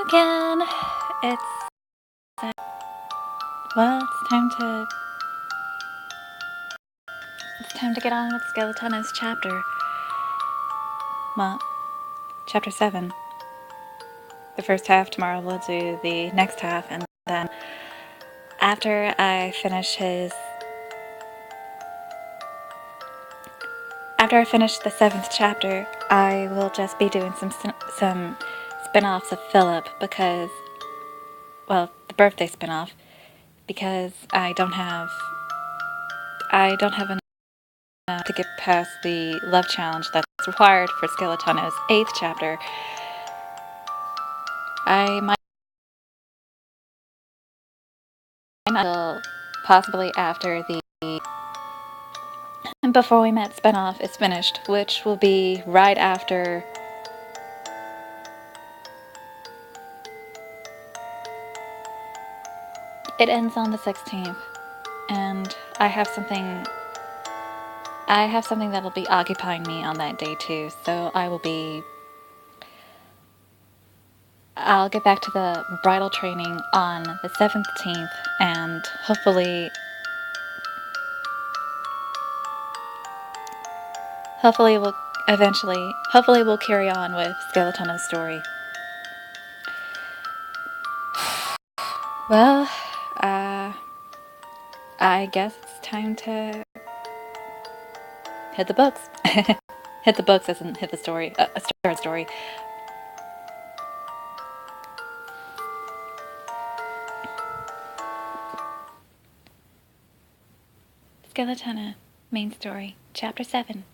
again. It's it's time to get on with Skeletiano's chapter. Well, chapter 7. The first half. Tomorrow we'll do the next half, and then after I finish the 7th chapter, I will just be doing some spin-offs of Philip because, well, the birthday spin-off, because I don't have enough to get past the love challenge that's required for Skeletiano's 8th chapter. I might not possibly after the Before We Met spin-off is finished, which will be right after it ends on the 16th, and I have something that'll be occupying me on that day too, so I'll get back to the bridal training on the 17th, and hopefully we'll carry on with Skeletiano's story. Well, I guess it's time to hit the books. Hit the books as in hit the story, start story. Skeletiano, main story, chapter 7.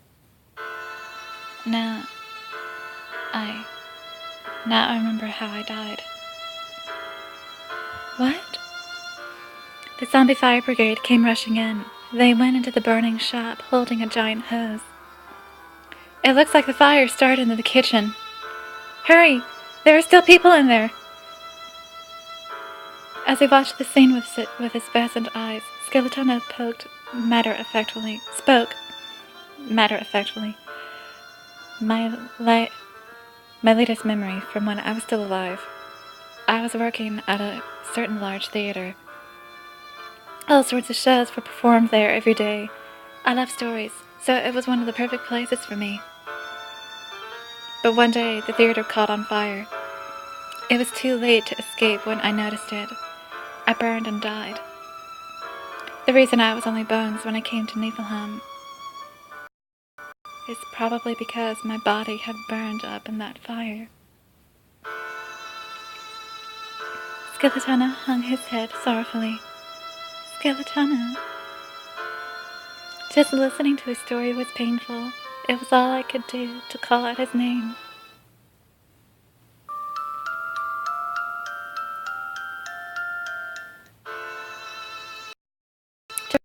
Now I remember how I died. What? The zombie fire brigade came rushing in. They went into the burning shop, holding a giant hose. It looks like the fire started in the kitchen. Hurry! There are still people in there! As I watched the scene with his fastened eyes, Skeletiano spoke matter-of-factly. My latest memory from when I was still alive. I was working at a certain large theater. All sorts of shows were performed there every day. I love stories, so it was one of the perfect places for me. But one day, the theater caught on fire. It was too late to escape when I noticed it. I burned and died. The reason I was only bones when I came to Niflheim is probably because my body had burned up in that fire. Skeletiano hung his head sorrowfully. Skeletiano. Just listening to his story was painful. It was all I could do to call out his name.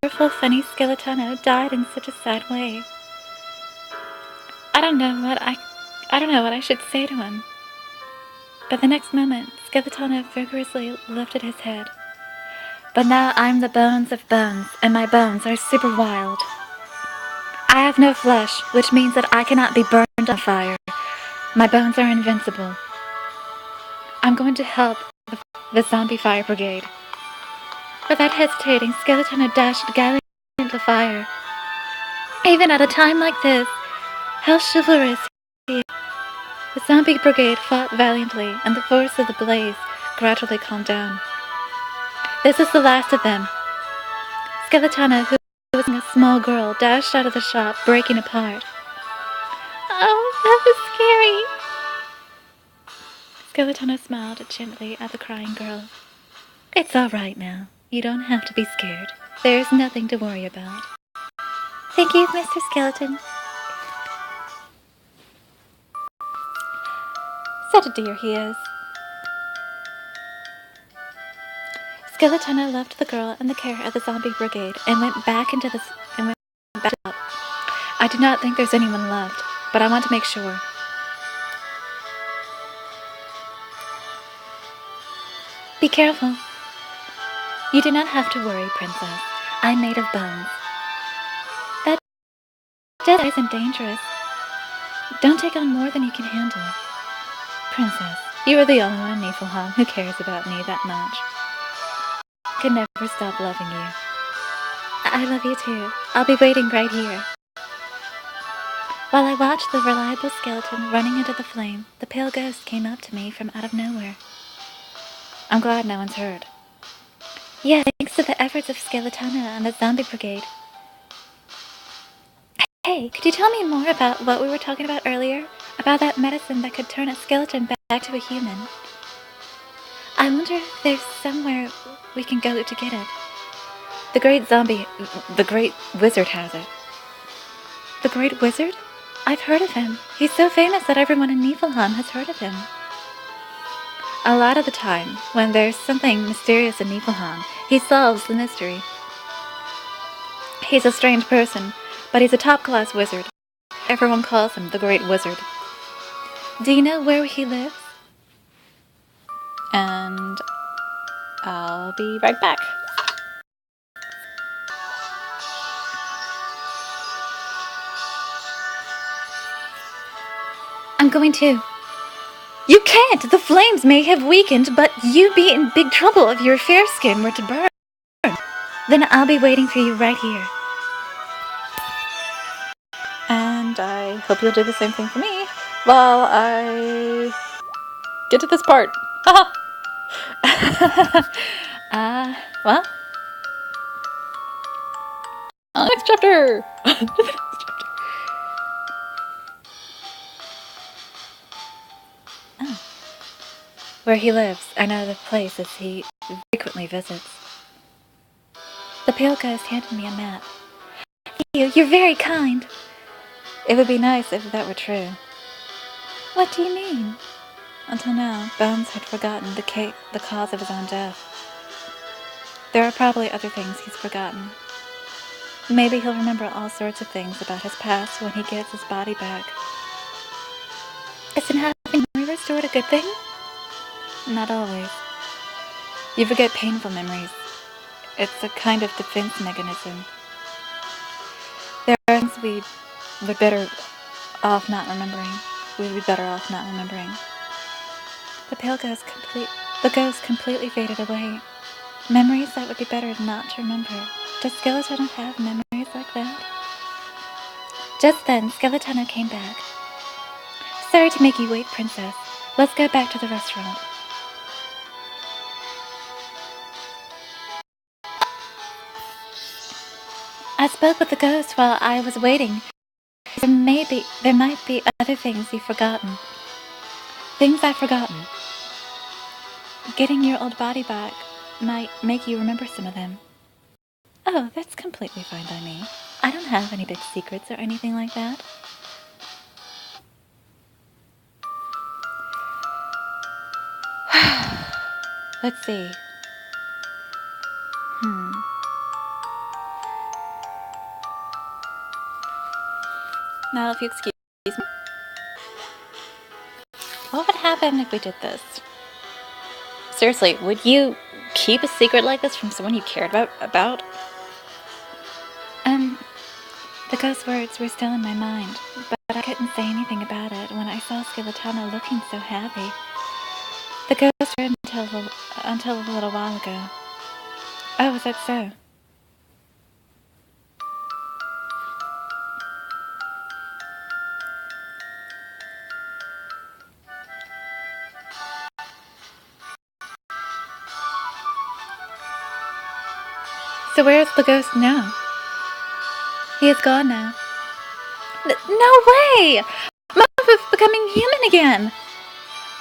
Cheerful, funny Skeletiano died in such a sad way. I don't know what I should say to him. But the next moment, Skeletiano vigorously lifted his head. But now I'm the bones of bones, and my bones are super wild. I have no flesh, which means that I cannot be burned on fire. My bones are invincible. I'm going to help the zombie fire brigade. Without hesitating, Skeletiano dashed gallantly into the fire. Even at a time like this, how chivalrous he is. The zombie brigade fought valiantly, and the force of the blaze gradually calmed down. This is the last of them. Skeletiano, who was a small girl, dashed out of the shop, breaking apart. Oh, that was scary. Skeletiano smiled gently at the crying girl. It's all right now. You don't have to be scared. There's nothing to worry about. Thank you, Mr. Skeleton. Such a dear he is. Skeletiano left the girl in the care of the zombie brigade and went back to the shop. I do not think there's anyone left, but I want to make sure. Be careful. You do not have to worry, Princess. I'm made of bones. That death isn't dangerous. Don't take on more than you can handle. Princess, You are the only one in Niflheim who cares about me that much. I can never stop loving you. I love you too. I'll be waiting right here. While I watched the reliable skeleton running into the flame, the pale ghost came up to me from out of nowhere. I'm glad no one's hurt. Yes, thanks to the efforts of Skeletiano and the zombie brigade. Hey, could you tell me more about what we were talking about earlier? About that medicine that could turn a skeleton back to a human? I wonder if there's somewhere we can go to get it. The great wizard has it. The great wizard? I've heard of him. He's so famous that everyone in Niflheim has heard of him. A lot of the time, when there's something mysterious in Niflheim, he solves the mystery. He's a strange person, but he's a top-class wizard. Everyone calls him the Great Wizard. Do you know where he lives? And I'll be right back. I'm going to. You can't! The flames may have weakened, but you'd be in big trouble if your fair skin were to burn. Then I'll be waiting for you right here. And I hope you'll do the same thing for me while I get to this part. Haha! Well? Next chapter! Oh. Where he lives. I know the places he frequently visits. The pale ghost handed me a map. You're very kind. It would be nice if that were true. What do you mean? Until now, Bones had forgotten the cause of his own death. There are probably other things he's forgotten. Maybe he'll remember all sorts of things about his past when he gets his body back. Isn't having memory restored a good thing? Not always. You forget painful memories. It's a kind of defense mechanism. There are things we'd be better off not remembering. The ghost completely faded away. Memories that would be better not to remember. Does Skeletiano have memories like that? Just then, Skeletiano came back. Sorry to make you wait, Princess. Let's go back to the restaurant. I spoke with the ghost while I was waiting. There might be other things you've forgotten. Things I've forgotten. Getting your old body back might make you remember some of them. Oh, that's completely fine by me. I don't have any big secrets or anything like that. Let's see. Now, if you excuse me. What would happen if we did this? Seriously, would you keep a secret like this from someone you cared about? The ghost's words were still in my mind, but I couldn't say anything about it when I saw Skeletiano looking so happy. The ghost heard until a little while ago. Oh, is that so? So where is the ghost now? He is gone now. No way! My hope of becoming human again!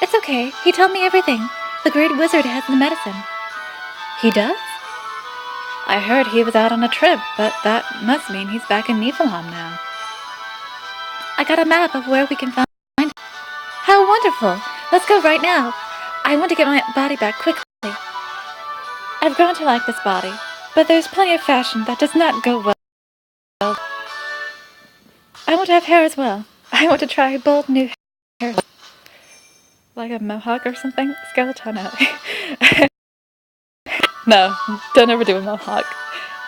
It's okay, he told me everything. The Great Wizard has the medicine. He does? I heard he was out on a trip, but that must mean he's back in Niflheim now. I got a map of where we can find him. How wonderful! Let's go right now. I want to get my body back quickly. I've grown to like this body, but there's plenty of fashion that does not go well. I want to have hair as well. I want to try bold new hair. Like a mohawk or something? Skeletiano. No, don't ever do a mohawk.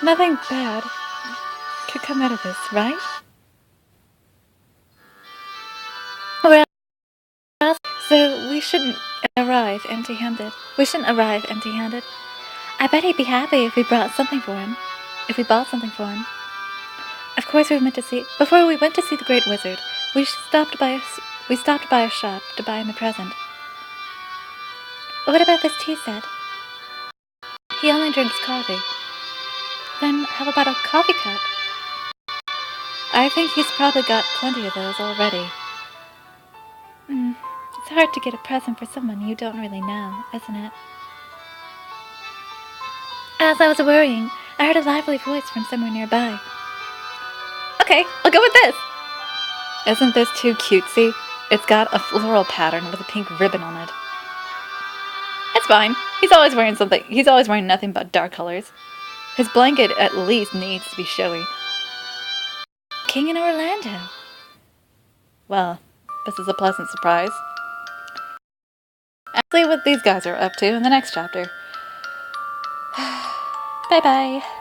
Nothing bad could come out of this, right? Well, so we shouldn't arrive empty-handed. We shouldn't arrive empty-handed. I bet he'd be happy if we brought something for him. If we bought something for him. Of course before we went to see the Great Wizard, we stopped by a shop to buy him a present. What about this tea set? He only drinks coffee. Then how about a coffee cup? I think he's probably got plenty of those already. It's hard to get a present for someone you don't really know, isn't it? As I was worrying, I heard a lively voice from somewhere nearby. Okay, I'll go with this! Isn't this too cutesy? It's got a floral pattern with a pink ribbon on it. It's fine. He's always wearing nothing but dark colors. His blanket at least needs to be showy. King in Orlando. Well, this is a pleasant surprise. I'll see what these guys are up to in the next chapter. Bye-bye.